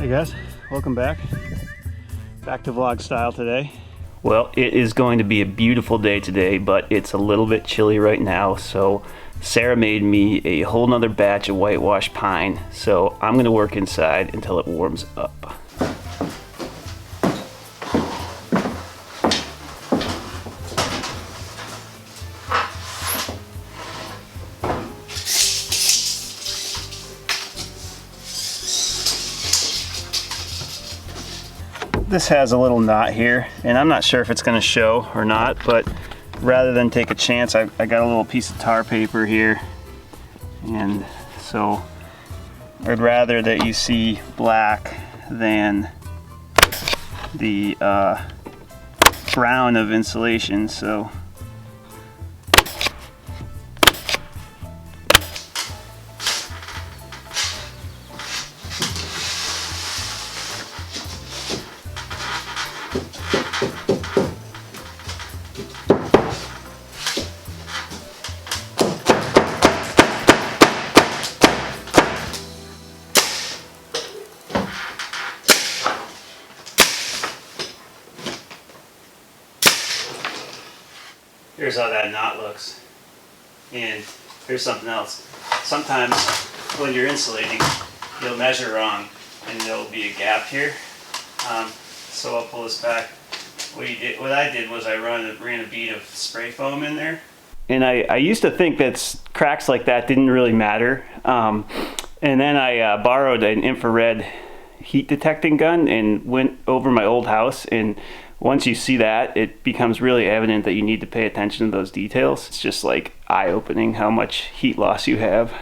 Hey guys, welcome back to vlog style today. Well, it is going to be a beautiful day today, but it's a little bit chilly right now, so Sarah made me a whole nother batch of whitewash pine, so I'm going to work inside until it warms up. This has a little knot here, and I'm not sure if it's going to show or not, but rather than take a chance, I got a little piece of tar paper here, and so I'd rather that you see black than the brown of insulation. So here's how that knot looks. And here's something else. Sometimes when you're insulating, you'll measure wrong and there'll be a gap here. So I'll pull this back. What I did was I ran a bead of spray foam in there. And I used to think that cracks like that didn't really matter. And then I borrowed an infrared heat detecting gun and went over my old house, and once you see that, it becomes really evident that you need to pay attention to those details. It's just like eye-opening how much heat loss you have.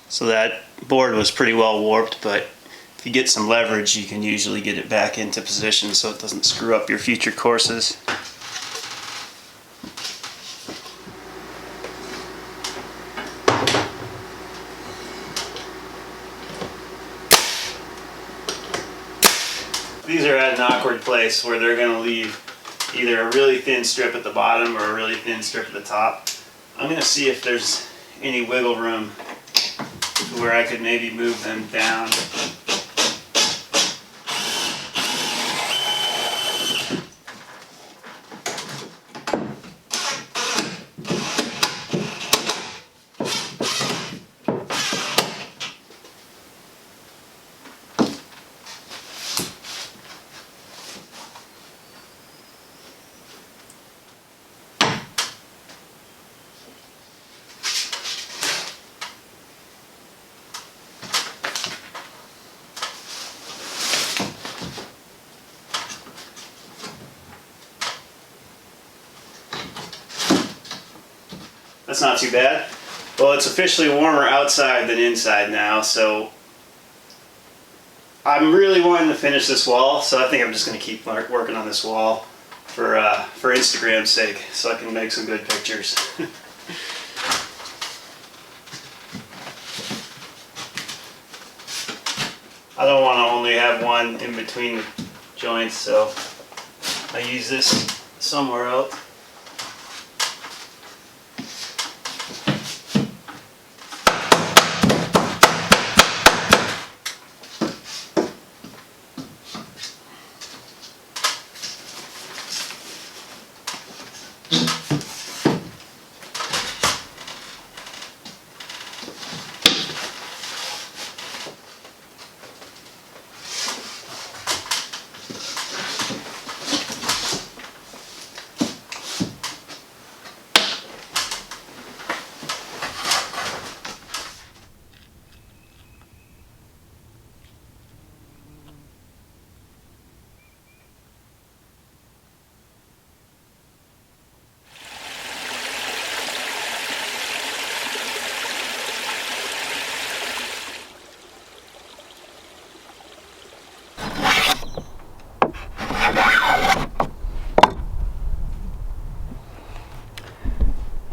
So that board was pretty well warped, but if you get some leverage, you can usually get it back into position so it doesn't screw up your future courses. These are at an awkward place where they're going to leave either a really thin strip at the bottom or a really thin strip at the top. I'm going to see if there's any wiggle room where I could maybe move them down. That's not too bad. Well, it's officially warmer outside than inside now, so I'm really wanting to finish this wall, so I think I'm just going to keep working on this wall for Instagram's sake, so I can make some good pictures. I don't want to only have one in between the joints, so I use this somewhere else.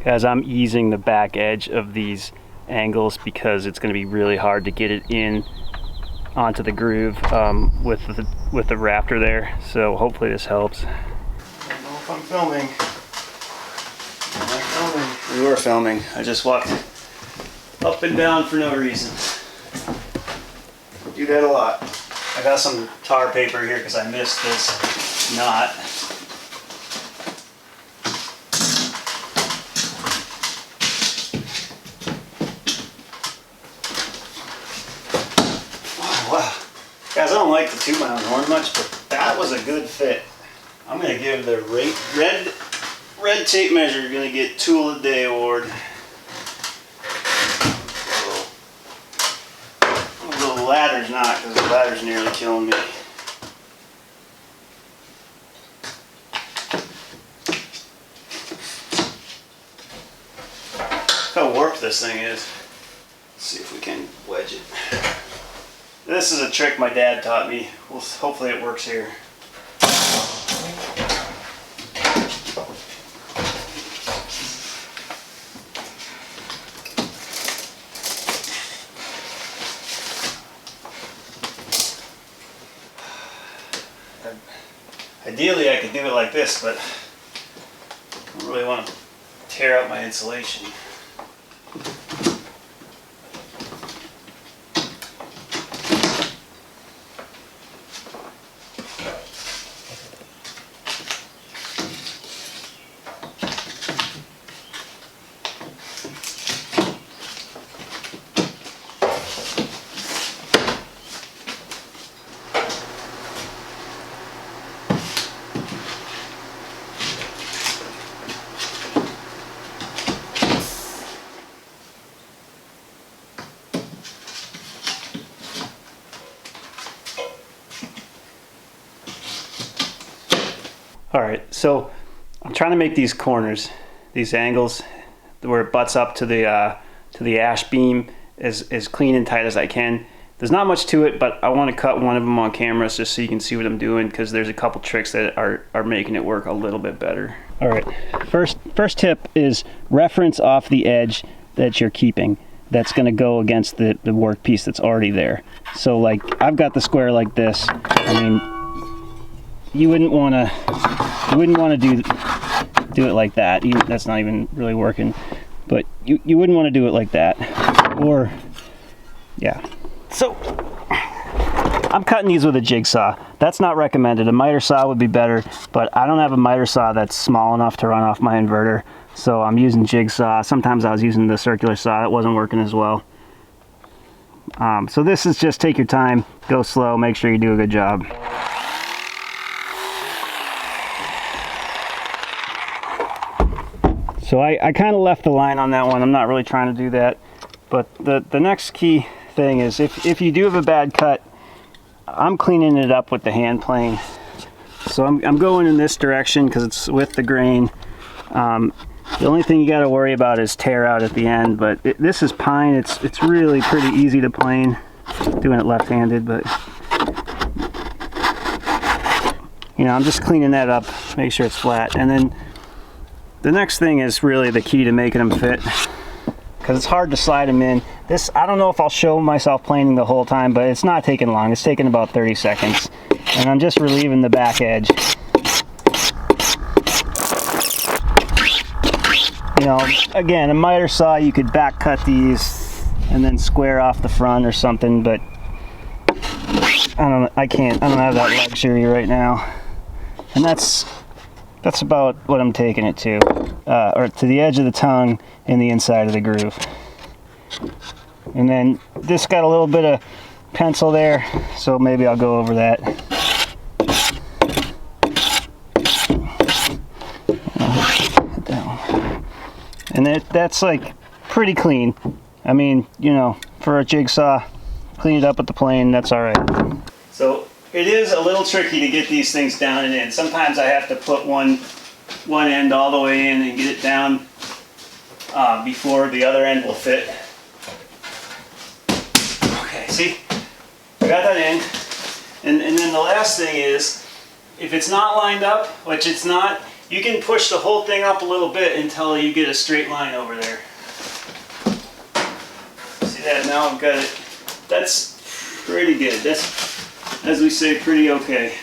as I'm easing the back edge of these angles because it's going to be really hard to get it in onto the groove with the rafter there. So hopefully this helps. I don't know if I'm filming. Am I filming? We were filming. I just walked up and down for no reason. Do that a lot. I got some tar paper here because I missed this knot. Wow. Guys, I don't like the 2 mile horn much, but that was a good fit. I'm going to give the red tape measure, going to get Tool of the Day award. Although the ladder's not, because the ladder's nearly killing me. Look how warped this thing is. Let's see if we can wedge it. This is a trick my dad taught me. Well, hopefully it works here. Ideally I could do it like this, but I don't really want to tear up my insulation. Alright, so I'm trying to make these corners, these angles, where it butts up to the ash beam as clean and tight as I can. There's not much to it, but I want to cut one of them on camera just so you can see what I'm doing, because there's a couple tricks that are making it work a little bit better. Alright, first tip is reference off the edge that you're keeping. That's going to go against the work piece that's already there. So like, I've got the square like this. I mean, you wouldn't want to do it like that. That's not even really working, but you wouldn't want to do it like that, or yeah. So I'm cutting these with a jigsaw. That's not recommended. A miter saw would be better, but I don't have a miter saw that's small enough to run off my inverter, so I'm using jigsaw. Sometimes I was using the circular saw. That wasn't working as well. So this is just take your time, go slow, make sure you do a good job. So I kind of left the line on that one. I'm not really trying to do that. But the next key thing is if you do have a bad cut, I'm cleaning it up with the hand plane. So I'm going in this direction because it's with the grain. The only thing you got to worry about is tear out at the end. But this is pine. It's really pretty easy to plane. Doing it left-handed, but you know, I'm just cleaning that up, make sure it's flat, and then the next thing is really the key to making them fit, because it's hard to slide them in. This, I don't know if I'll show myself planing the whole time, but it's not taking long. It's taking about 30 seconds. And I'm just relieving the back edge. You know, again, a miter saw, you could back cut these and then square off the front or something, but I don't have that luxury right now. And that's about what I'm taking it to, or to the edge of the tongue and the inside of the groove. And then this got a little bit of pencil there, so maybe I'll go over that. And that's like pretty clean. I mean, you know, for a jigsaw, clean it up with the plane, that's all right. So it is a little tricky to get these things down and in. Sometimes I have to put one end all the way in and get it down before the other end will fit. Okay, see? I got that in. And then the last thing is, if it's not lined up, which it's not, You can push the whole thing up a little bit until you get a straight line over there. See that? Now I've got it. That's pretty good. That's, as we say, pretty okay.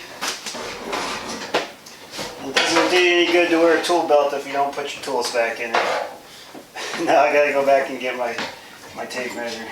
It doesn't do you any good to wear a tool belt if you don't put your tools back in it. Now I gotta go back and get my tape measure.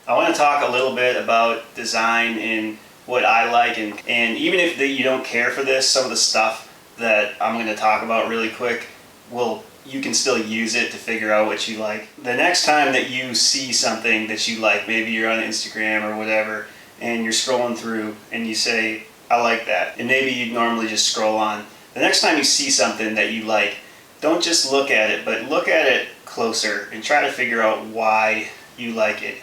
I want to talk a little bit about design and what I like, and even if you don't care for this, some of the stuff that I'm going to talk about really quick, you can still use it to figure out what you like. The next time that you see something that you like, maybe you're on Instagram or whatever, and you're scrolling through and you say, I like that, and maybe you normally just scroll on. The next time you see something that you like, don't just look at it, but look at it closer and try to figure out why you like it.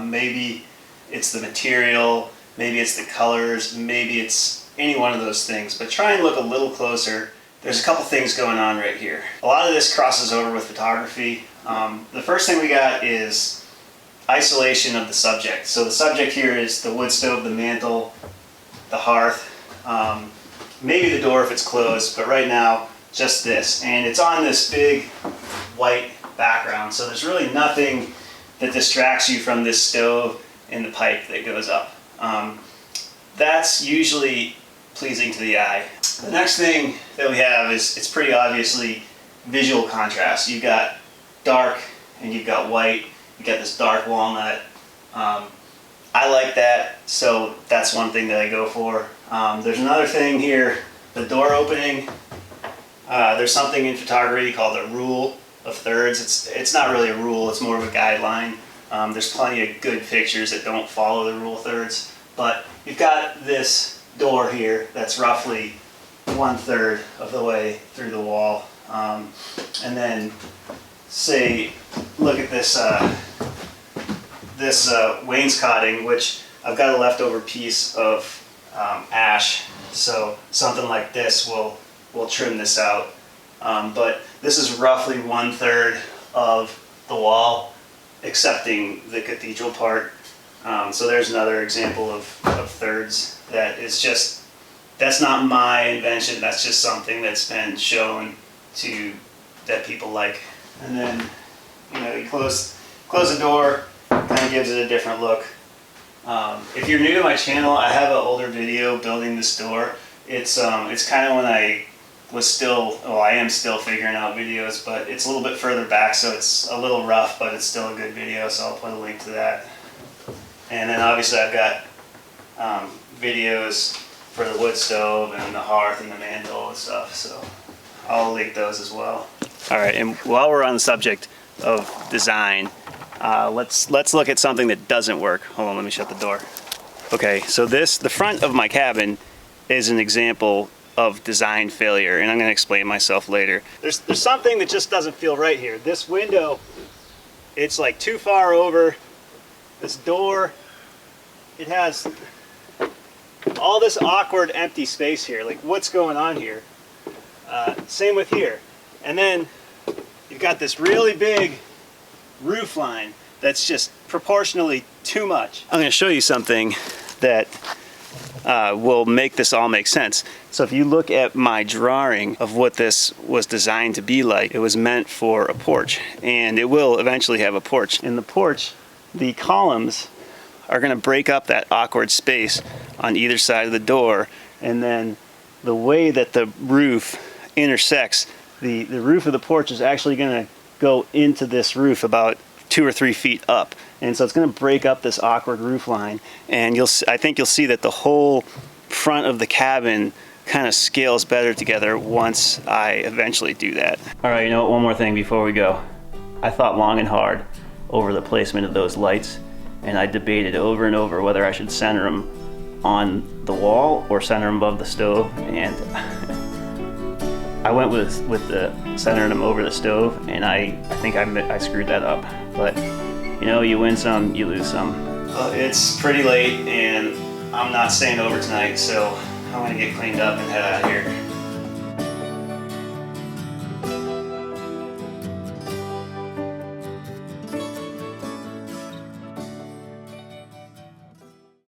Maybe it's the material, maybe it's the colors, maybe it's any one of those things, but try and look a little closer. There's a couple things going on right here. A lot of this crosses over with photography. The first thing we got is isolation of the subject. So the subject here is the wood stove, the mantle, the hearth, maybe the door if it's closed, but right now just this. And it's on this big white background, so there's really nothing that distracts you from this stove and the pipe that goes up. That's usually pleasing to the eye. The next thing that we have is, it's pretty obviously visual contrast. You've got dark and you've got white. You've got this dark walnut. I like that, so that's one thing that I go for. There's another thing here, the door opening. There's something in photography called the rule of thirds. It's not really a rule, it's more of a guideline. There's plenty of good pictures that don't follow the rule of thirds, but you've got this door here that's roughly 1/3 of the way through the wall, and then say, look at this wainscoting, which I've got a leftover piece of ash, so something like this will trim this out. But this is roughly 1/3 of the wall, excepting the cathedral part. So there's another example of thirds that is just, that's not my invention, that's just something that's been shown that people like. And then, you close the door, kind of gives it a different look. If you're new to my channel, I have an older video building this door. It's kind of when I am still figuring out videos, but it's a little bit further back, so it's a little rough, but it's still a good video, so I'll put a link to that. And then obviously I've got videos for the wood stove and the hearth and the mantle and stuff, so I'll link those as well. All right, and while we're on the subject of design, let's look at something that doesn't work. Hold on, let me shut the door. Okay, so the front of my cabin is an example of design failure, and I'm going to explain myself later. There's something that just doesn't feel right here. This window, it's like too far over. This door, it has all this awkward empty space here. Like, what's going on here? Same with here. And then you've got this really big roof line that's just proportionally too much. I'm going to show you something that will make this all make sense. So if you look at my drawing of what this was designed to be like, it was meant for a porch, and it will eventually have a porch. In the porch, the columns are going to break up that awkward space on either side of the door, and then the way that the roof intersects, the roof of the porch is actually going to go into this roof about 2 or 3 feet up, and so it's going to break up this awkward roof line, and I think you'll see that the whole front of the cabin kind of scales better together once I eventually do that. All right, you know what, one more thing before we go. I thought long and hard over the placement of those lights, and I debated over and over whether I should center them on the wall or center them above the stove, and I went with the centering them over the stove, and I think I screwed that up. But you know, you win some, you lose some. Well, it's pretty late, and I'm not staying over tonight, so I'm gonna get cleaned up and head out of here.